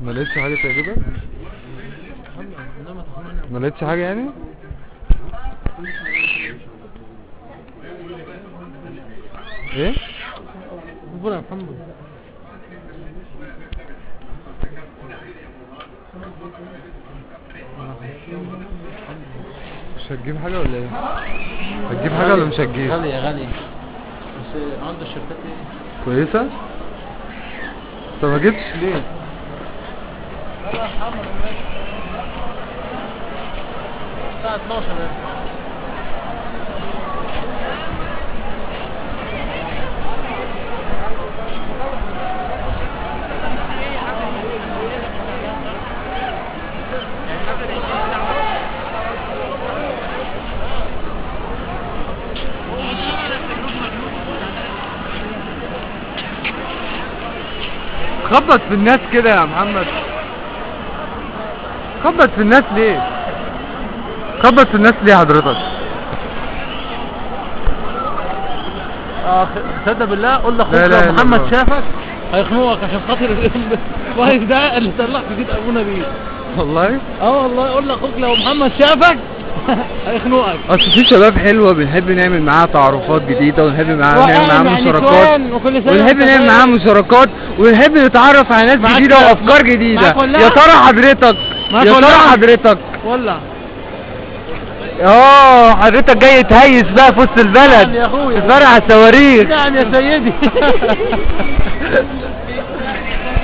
ما لقيتش حاجه تعجبك؟ ما لقيتش حاجه يعني؟ ايه؟ اصبر يا محمد. مش هتجيب حاجه ولا ايه؟ هتجيب حاجه ولا مش هتجيب؟ غالية غالية بس عنده الشركات ايه كويسه؟ طب ما جبتش ليه؟ الساعة 12 خبط في الناس كده يا محمد. خبط في الناس ليه؟ خبط في الناس ليه حضرتك؟ تصدق بالله قول لاخوك لا لا لو محمد لا. شافك هيخنقك عشان خاطر الواقف ده اللي طلعت جيت ابونا بيه. والله؟ والله قول لاخوك لو محمد شافك هيخنقك. اصل في شباب حلوه بنحب نعمل معاها تعارفات جديده ونحب نعمل معاها مشاركات ونحب نعمل معاها مشاركات ونحب نتعرف على ناس جديده وافكار جديده. يا ترى حضرتك ولا حضرتك جاي تهيس بقى في وسط البلد. نعم يا اخويا. تفرقع الصواريخ. نعم يا سيدي.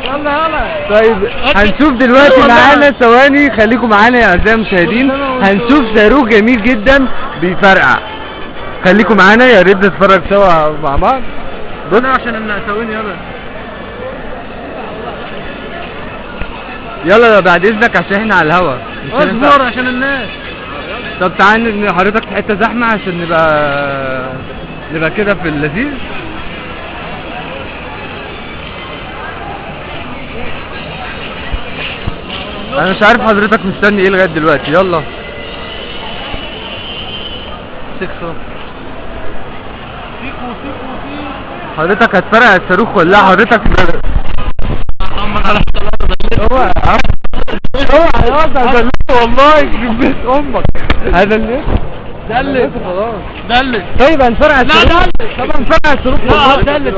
يلا طيب هنشوف دلوقتي معانا، ثواني خليكم معانا يا اعزائي المشاهدين، هنشوف صاروخ جميل جدا بيفرقع. خليكم معانا يا ريت نتفرج سوا مع بعض. بص عشان ثواني يلا بعد اذنك عشان احنا على الهوا. اصبر عشان الناس. طب تعال حضرتك في حته زحمه عشان نبقى كده في اللذيذ. انا مش عارف حضرتك مستني ايه لغايه دلوقتي. يلا حضرتك هتفرقع الصاروخ ولا حضرتك؟ اوعى يا والله يخرب بيت امك. هذا اللي دلت خلاص دلت. طيب هنفرقع الصاروخ. لا دلت. طب هنفرقع الصاروخ. لا دلت.